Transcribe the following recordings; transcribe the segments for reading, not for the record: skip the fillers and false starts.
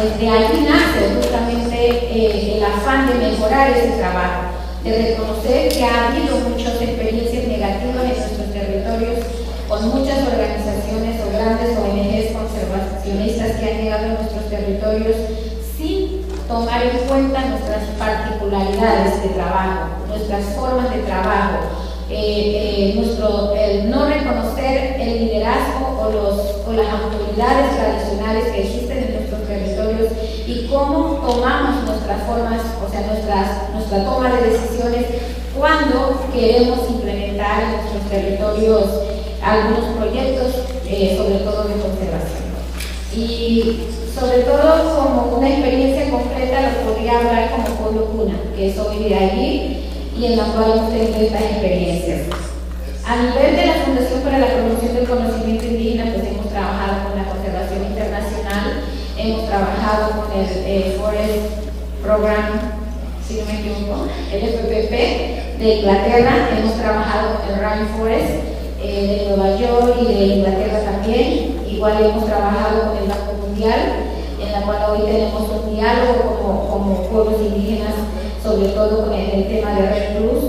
pues de ahí nace justamente el afán de mejorar ese trabajo, de reconocer que ha habido muchas experiencias negativas en nuestros territorios, con muchas organizaciones o grandes ONGs conservacionistas que han llegado a nuestros territorios sin tomar en cuenta nuestras particularidades de trabajo, nuestras formas de trabajo, el no reconocer el liderazgo o las autoridades tradicionales que existen en nuestros territorios y cómo tomamos nuestras formas, o sea, nuestra toma de decisiones cuando queremos implementar en nuestros territorios algunos proyectos, sobre todo de conservación. Y sobre todo como una experiencia concreta lo podría hablar como Pueblo Cuna, que soy de allí y en la cual hemos tenido estas experiencias. A nivel de la Fundación para la Promoción del Conocimiento Indígena, pues hemos trabajado con la conservación internacional, hemos trabajado con el Forest Program, si no me equivoco, el FPP de Inglaterra, hemos trabajado con el Rainforest de Nueva York y de Inglaterra también. Igual hemos trabajado con el Banco Mundial, en la cual hoy tenemos un diálogo como pueblos indígenas, sobre todo con el tema de Red Cruz.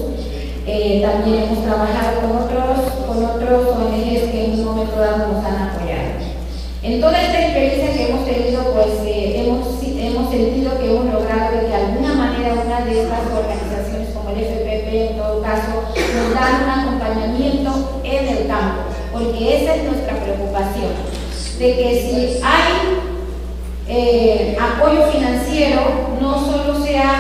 También hemos trabajado con otros ONGs que en un momento dado nos han apoyado. En toda esta experiencia que hemos tenido, pues hemos sentido que hemos logrado de que de alguna manera una de estas organizaciones como el FPP, en todo caso, nos dan un acompañamiento en el campo, porque esa es nuestra preocupación, de que si hay apoyo financiero, no solo sea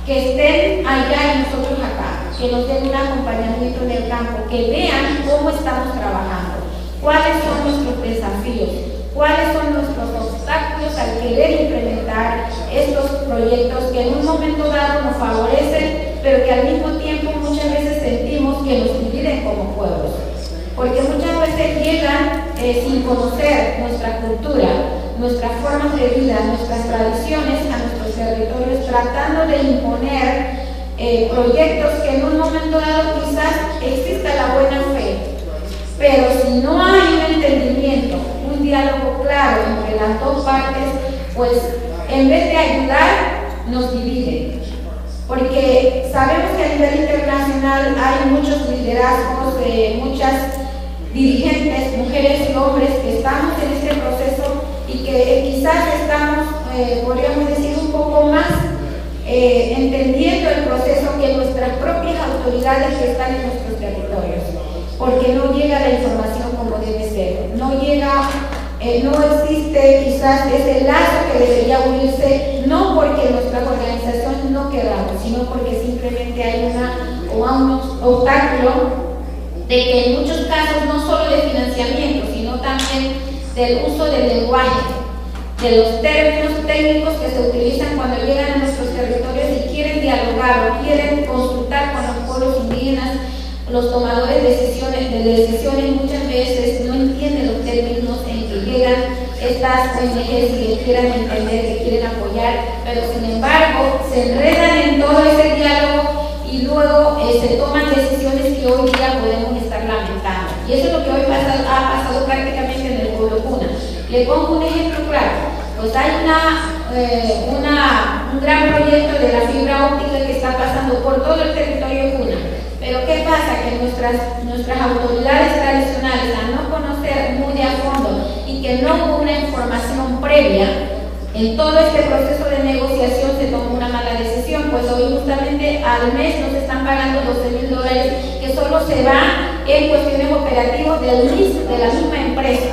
que estén allá y nosotros acá, que nos den un acompañamiento en el campo, que vean cómo estamos trabajando, cuáles son nuestros desafíos, cuáles son nuestros obstáculos al querer implementar estos proyectos que en un momento dado nos favorecen, pero que al mismo tiempo muchas veces sentimos que nos dividen como pueblos, porque muchas veces llegan sin conocer nuestra cultura, nuestras formas de vida, nuestras tradiciones a nuestros territorios, tratando de imponer proyectos que en un momento dado quizás exista la buena fe, pero si no hay un entendimiento, un diálogo claro entre las dos partes, pues en vez de ayudar, nos divide. Porque sabemos que a nivel internacional hay muchos liderazgos de muchas dirigentes, mujeres y hombres que estamos en este proceso y que quizás estamos, podríamos decir, un poco más entendiendo el proceso que nuestras propias autoridades que están en nuestros territorios, porque no llega la información como debe ser, no llega, no existe quizás ese lazo que debería unirse, no porque nuestras organizaciones no queramos, sino porque simplemente hay un obstáculo de que en muchos casos no solo de financiamiento, sino también del uso del lenguaje, de los términos técnicos que se utilizan cuando llegan a nuestros territorios y quieren dialogar o quieren consultar con los pueblos indígenas. Los tomadores de decisiones muchas veces no entienden los términos en que llegan estas ONGs que quieran entender, que quieren apoyar, pero sin embargo se enredan en todo ese diálogo y luego se toman decisiones que hoy día podemos estar lamentando. Y eso es lo que hoy ha pasado prácticamente en el pueblo Cuna. Le pongo un ejemplo claro. Pues hay un gran proyecto de la fibra óptica que está pasando por todo el territorio Cuna. Pero ¿qué pasa? Que nuestras autoridades tradicionales, al no conocer muy a fondo y que no hubo una información previa, en todo este proceso de negociación se tomó una mala decisión, pues hoy justamente al mes nos están pagando $12,000 que solo se van en cuestiones operativas de la misma empresa,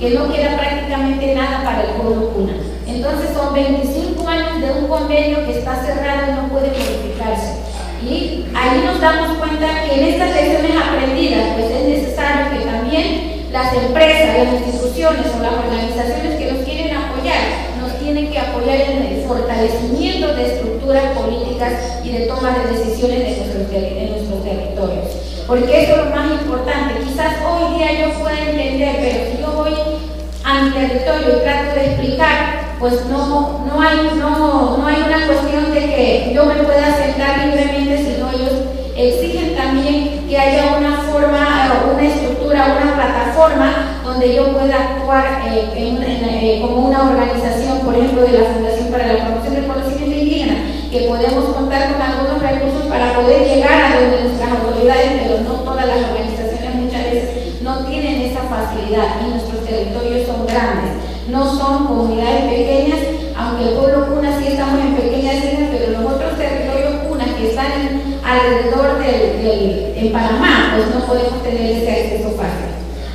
que no queda prácticamente nada para el pueblo Cuna. Entonces son 25 años de un convenio que está cerrado y no puede modificarse. Y ahí nos damos cuenta que en estas lecciones aprendidas, pues es necesario que también las empresas, las instituciones o las organizaciones que nos quieren apoyar, nos tienen que apoyar en el fortalecimiento de estructuras políticas y de toma de decisiones de nuestros territorios. Porque eso es lo más importante. Quizás hoy día yo pueda entender, pero si yo voy a mi territorio y trato de explicar, pues no hay una cuestión de que yo me pueda sentar libremente, sino ellos exigen también que haya una forma, una estructura, una plataforma donde donde yo pueda actuar como una organización, por ejemplo, de la Fundación para la Promoción del Conocimiento Indígena, que podemos contar con algunos recursos para poder llegar a donde nuestras autoridades, pero no todas las organizaciones muchas veces no tienen esa facilidad, y nuestros territorios son grandes, no son comunidades pequeñas, aunque el pueblo Puna sí estamos en pequeñas islas, pero los otros territorios Puna que están alrededor en Panamá, pues no podemos tener ese acceso fácil.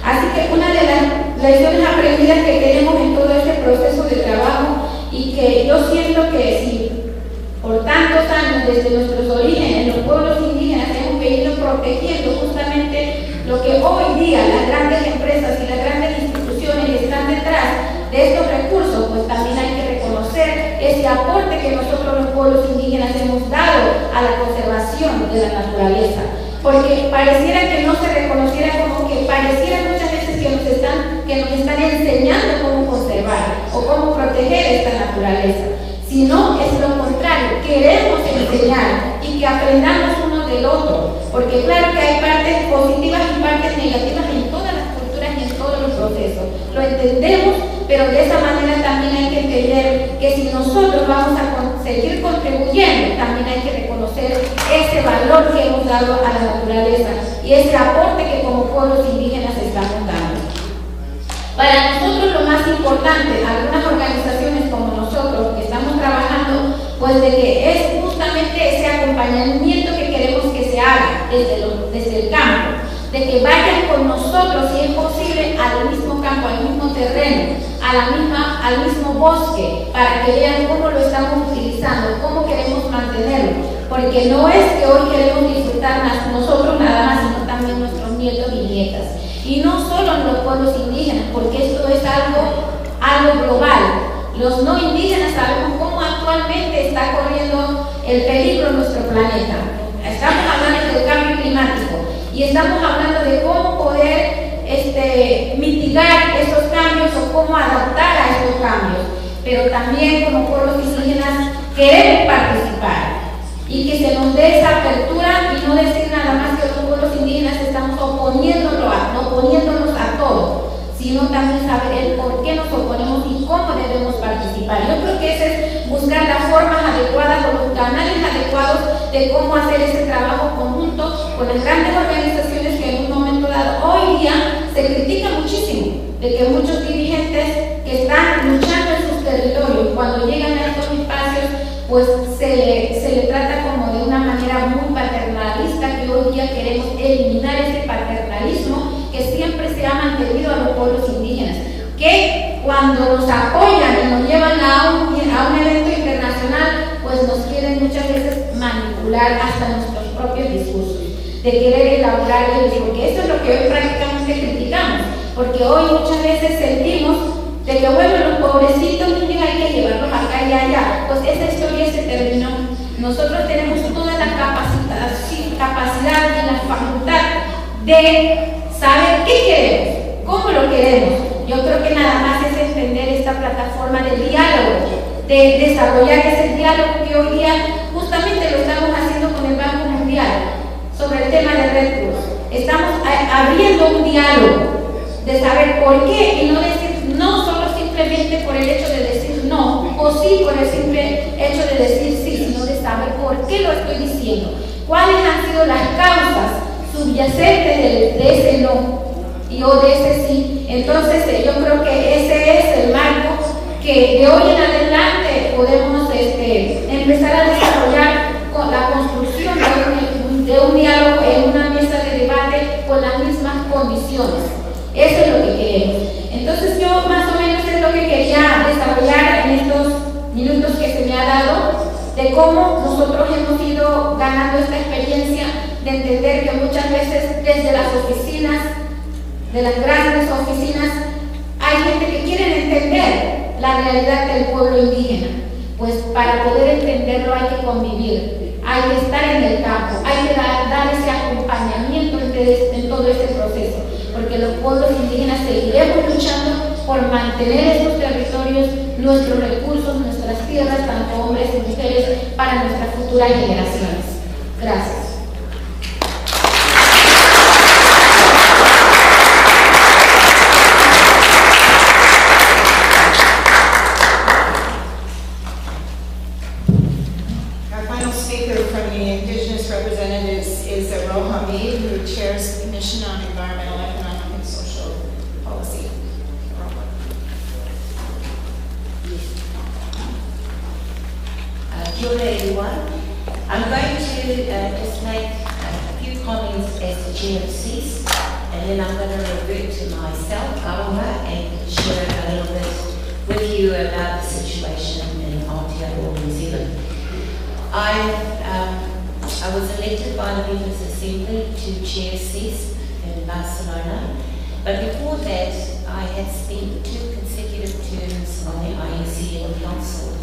Así que una de las lecciones aprendidas que tenemos en todo este proceso de trabajo, y que yo siento que si por tantos años desde nuestros orígenes los pueblos indígenas hemos venido protegiendo justamente lo que hoy día las grandes empresas y las grandes instituciones que están detrás de estos recursos, pues también hay que reconocer ese aporte que nosotros los pueblos indígenas hemos dado a la conservación de la naturaleza, porque pareciera que no se reconociera, como que pareciera muchas veces que nos están enseñando cómo conservar o cómo proteger esta naturaleza. Si no, es lo contrario, queremos enseñar y que aprendamos uno del otro, porque claro que hay partes positivas y partes negativas en todas las culturas y en todos los procesos, lo entendemos, pero de esa manera también hay que entender que si nosotros vamos a seguir contribuyendo, también hay que reconocer ese valor que hemos dado a la naturaleza y ese aporte que como pueblos indígenas estamos dando. Para nosotros lo más importante, algunas organizaciones como nosotros que estamos trabajando, pues de que es justamente ese acompañamiento que queremos que se haga desde el campo, de que vayan con nosotros, si es posible, al mismo campo, al mismo terreno, al mismo bosque, para que vean cómo lo estamos utilizando, cómo queremos mantenerlo, porque no es que hoy queremos disfrutar nosotros nada más, sino también nuestros nietos y nietas. Y no solo en los pueblos indígenas, porque esto es algo global. Los no indígenas sabemos cómo actualmente está corriendo el peligro en nuestro planeta. Estamos hablando del cambio climático y estamos hablando de cómo poder mitigar esos cambios o cómo adaptar a estos cambios. Pero también como pueblos indígenas queremos participar y que se nos dé esa apertura y no decir nada más que los pueblos indígenas estamos oponiéndonos a todo, sino también saber el por qué nos oponemos y cómo debemos participar. Yo creo que ese es buscar las formas adecuadas o los canales adecuados de cómo hacer ese trabajo conjunto con las grandes organizaciones que en un momento dado, hoy día se critica muchísimo de que muchos dirigentes que están luchando en sus territorios, cuando llegan a estos espacios, pues se le trata como de una manera muy paternalista, que hoy día queremos eliminar ese paternalismo que siempre se ha mantenido a los pueblos indígenas, que cuando nos apoyan y nos llevan a un evento internacional, pues nos quieren muchas veces manipular hasta nuestros propios discursos, de querer elaborar ellos, porque eso es lo que hoy prácticamente criticamos, porque hoy muchas veces sentimos de que bueno, los pobrecitos niños hay que llevarlos acá y allá. Pues esa historia se terminó. Nosotros tenemos toda la capacidad y la facultad de saber qué queremos, cómo lo queremos. Yo creo que nada más es entender esta plataforma del diálogo, de desarrollar ese diálogo que hoy día justamente lo estamos haciendo con el Banco Mundial sobre el tema de Red Cruz. Estamos abriendo un diálogo de saber por qué y no decir no solo simplemente por el hecho de decir no, o sí por el simple hecho de decir sí, sino de saber por qué lo estoy diciendo, cuáles han sido las causas subyacentes de ese no o de ese sí. Entonces yo creo que ese es el marco que de hoy en adelante podemos empezar a desarrollar con la construcción de un diálogo en una mesa de debate con las mismas condiciones. Eso es lo que queremos. Entonces yo más o menos es lo que quería desarrollar en estos minutos que se me ha dado, de cómo nosotros hemos ido ganando esta experiencia de entender que muchas veces desde las oficinas, de las grandes oficinas, hay gente que quiere entender la realidad del pueblo indígena. Pues para poder entenderlo hay que convivir, hay que estar en el campo, hay que dar ese acompañamiento en todo este proceso, porque los pueblos indígenas seguiremos luchando por mantener estos territorios, nuestros recursos, nuestras tierras, tanto hombres y mujeres, para nuestras futuras generaciones. Gracias. is Ro Hamid, who chairs the Commission on Environmental, Economic, and Social Policy. Kia ora everyone. I'm going to just make a few comments as the chair of CEAS, and then I'm going to revert to myself, Aroha, and share a little bit with you about the situation in Aotearoa, New Zealand. I was elected by the Members' Assembly to chair CEAS in Barcelona, but before that I had spent 2 consecutive terms on the IECN Council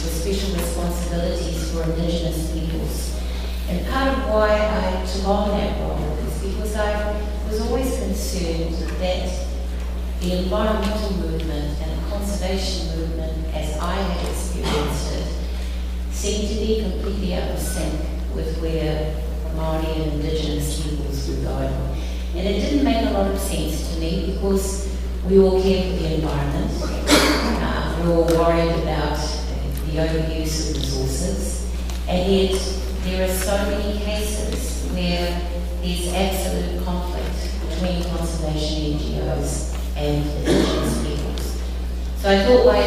with special responsibilities for Indigenous peoples. And part of why I took on that role is because I was always concerned that the environmental movement and the conservation movement, as I had experienced it, seemed to be completely out of sync with where Māori and Indigenous peoples were going. And it didn't make a lot of sense to me because we all care for the environment. We're all worried about the overuse of resources, and yet there are so many cases where there's absolute conflict between conservation NGOs and Indigenous peoples. So I thought by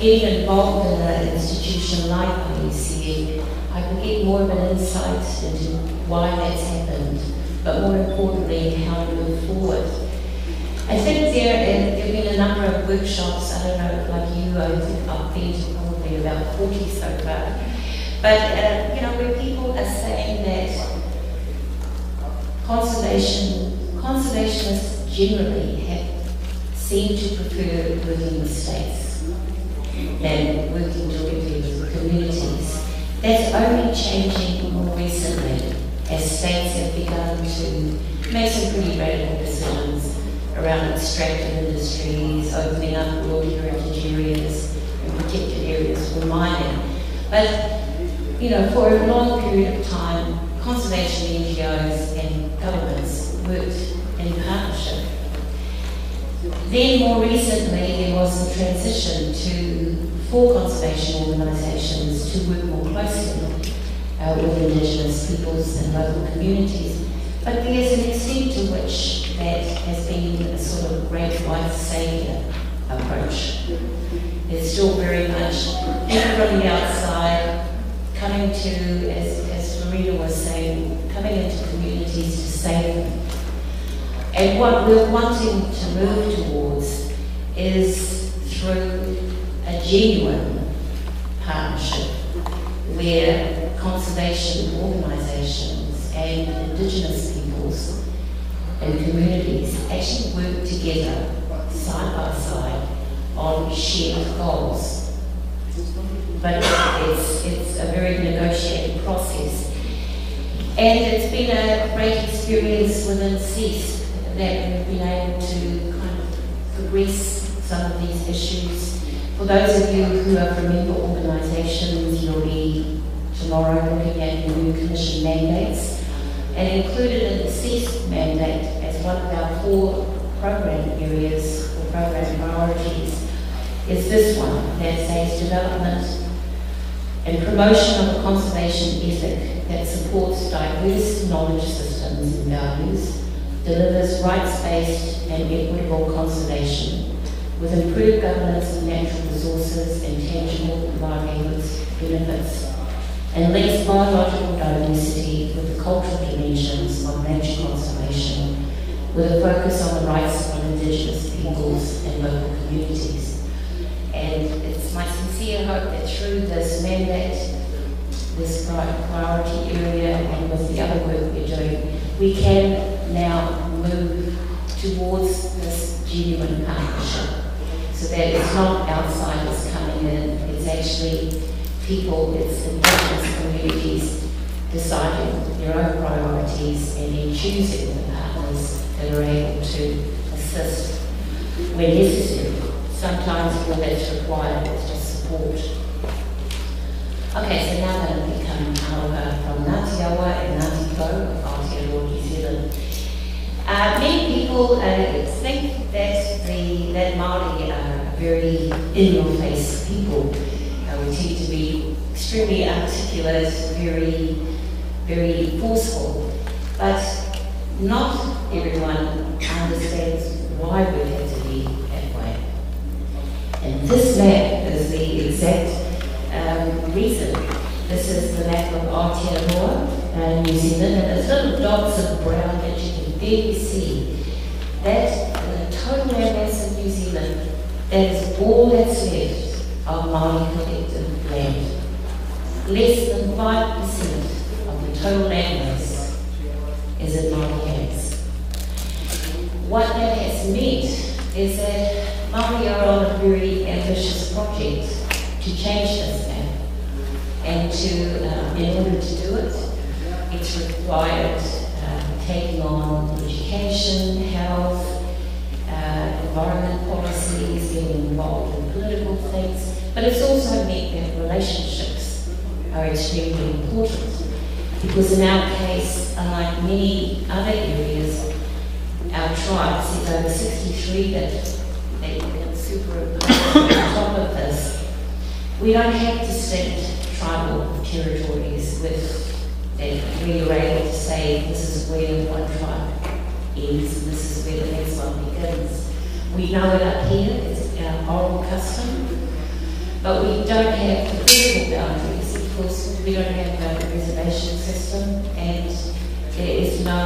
getting involved in an institution like IECN, I could get more of an insight into why that's happened, but more importantly, how to move forward. I think there have been a number of workshops, I don't know, like you, I've been to probably about 40 so far. But, you know, where people are saying that conservationists generally have seemed to prefer working with states than working directly with communities. That's only changing more recently as states have begun to make some pretty radical decisions around extractive industries, opening up World Heritage areas and protected areas for mining. But, you know, for a long period of time, conservation NGOs and governments worked in partnership. Then more recently, there was the transition for conservation organisations to work more closely with Indigenous peoples and local communities. But there's an extent to which that has been a sort of great white saviour approach. There's still very much people from the outside coming to, as Farida was saying, coming into communities to save them. And what we're wanting to move towards is through a genuine partnership where conservation organisations and Indigenous peoples and communities actually work together side by side on shared goals. But it's a very negotiated process. And it's been a great experience within CEAS that we've been able to kind of progress some of these issues. For those of you who are from member organisations, you'll be tomorrow looking at the new Commission mandates, and included in the CEAS mandate as one of our 4 program areas or program priorities is this one that says development and promotion of a conservation ethic that supports diverse knowledge systems and values, delivers rights-based and equitable conservation with improved governance of natural resources and tangible environmental benefits, and links biological diversity with the cultural dimensions of nature conservation with a focus on the rights of Indigenous peoples and local communities. And it's my sincere hope that through this mandate, this priority area, and with the other work we're doing, we can now move towards this genuine partnership so that it's not outsiders coming in, it's actually people, it's Indigenous communities deciding their own priorities and then choosing the partners that are able to assist when necessary. Sometimes all that's required is just support. Okay, so now I'm going to become Aroha from Ngāti Awa and Ngāti Ko of Aotearoa, New Zealand. Many people think that Māori are very in-your-face people. We tend to be extremely articulate, very very forceful, but not everyone understands why we have to be that way. And this map is the exact reason. This is the map of Aotearoa, New Zealand, and there's little dots of brown that you can barely see. That, the total land mass of New Zealand, that is all that's left of Māori collective land. Less than 5% of the total land mass is in Māori hands. What that has meant is that Māori are on a very ambitious project to change this map. And in order to do it, it's required taking on education, health, environment policies, getting involved in political things, but it's also meant that relationships are extremely important. Because in our case, unlike many other areas, our tribes, there's over 63 that they can superimpose on top of this. We don't have distinct tribal territories with that we are able to say this is where one tribe ends and this is where the next one begins. We know it up here, it's our oral custom, but we don't have the physical boundaries because we don't have a reservation system and there is no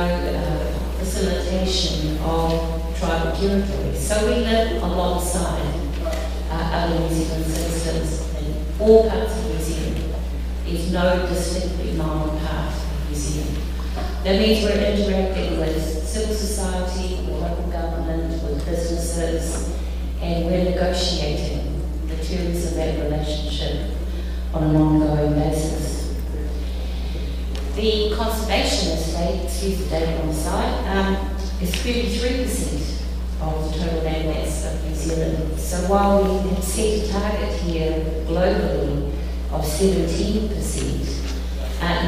facilitation of tribal territories. So we live alongside other New Zealand citizens in all parts of New Zealand. There's no distinctly Māori part of New Zealand. That means we're interacting with civil society, with local government, with businesses, and we're negotiating the terms of that relationship on an ongoing basis. The conservation estate, excuse the date on the side, is 33% of the total land mass of New Zealand. So while we have set a target here globally of 17%,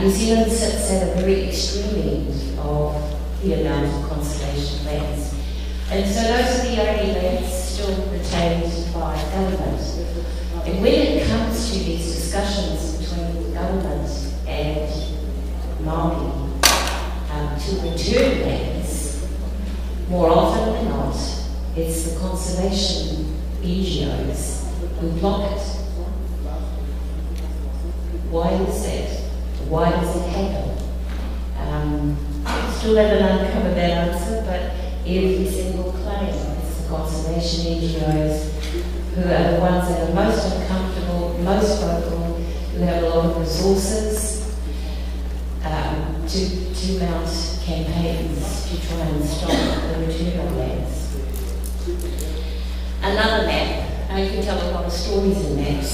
New Zealand sits at a very extreme end of the amount of conservation lands. And so those are the only lands still retained by government. And when it comes to these discussions between the government and Māori to return lands, more often than not, it's the conservation NGOs who block it. Why is that? Why does it happen? Still haven't uncovered that answer, but every single claim is the conservation NGOs who are the ones that are most uncomfortable, most vocal, who have a lot of resources to mount campaigns to try and stop the return of lands. Another map, you can tell a lot of stories in maps.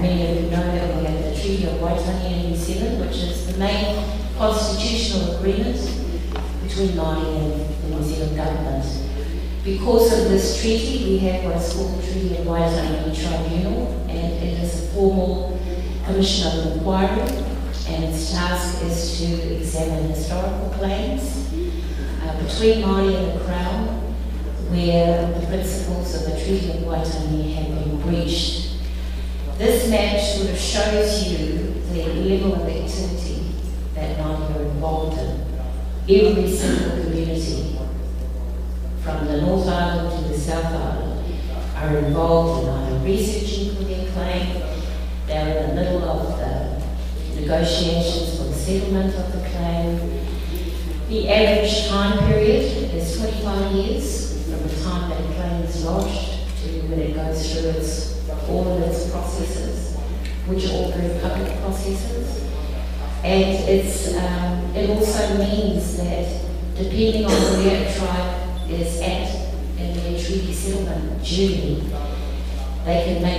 Many of you know that we have the Treaty of Waitangi in New Zealand, which is the main constitutional agreement between Māori and the New Zealand government. Because of this treaty, we have what's called the Treaty of Waitangi Tribunal, and it is a formal commission of inquiry, and its task is to examine historical claims between Māori and the Crown, where the principles of the Treaty of Waitangi have been breached. This map sort of shows you the level of activity that Māori are involved in. Every single community, from the North Island to the South Island, are involved in either researching for their claim, they're in the middle of the negotiations for the settlement of the claim. The average time period is 25 years from the time that a claim is lodged to when it goes through all of its processes, which are all very public processes. And it also means that depending on where a tribe is at in their treaty settlement journey,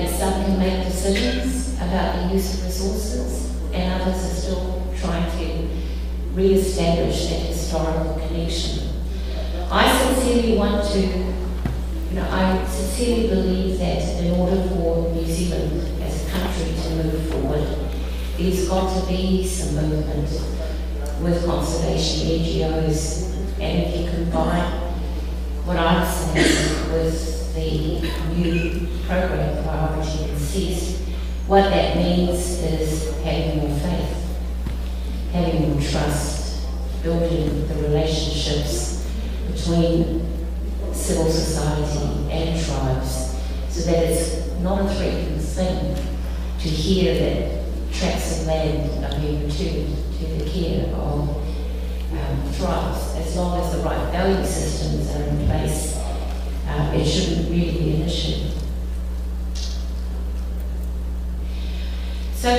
some can make decisions about the use of resources, and others are still trying to re-establish that historical connection. I sincerely believe that in order for New Zealand as a country to move forward, there's got to be some movement with conservation NGOs, and if you combine what I'm saying with the new program Priority and Cease, what that means is having more faith. having more trust, building the relationships between civil society and tribes, so that it's not a threatening thing to hear that tracts of land are being returned to the care of tribes. As long as the right value systems are in place, it shouldn't really be an issue. So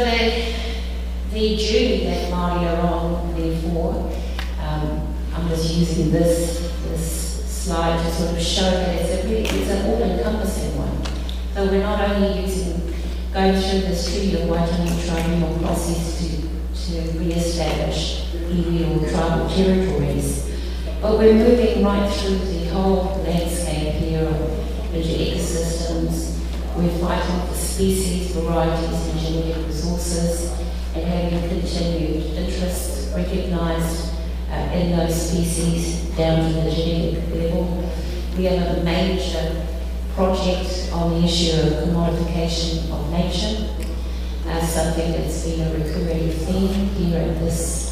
the journey that Māori are on, therefore, I'm just using this slide to sort of show that it's an all-encompassing one. So we're not only going through this Treaty of Waitangi tribunal process to re-establish iwi or tribal territories, but we're moving right through the whole landscape here into ecosystems. We're fighting for species, varieties and genetic resources, and having continued interests recognised in those species down to the genetic level. We have a major project on the issue of commodification of nature, something that's been a recurring theme here at this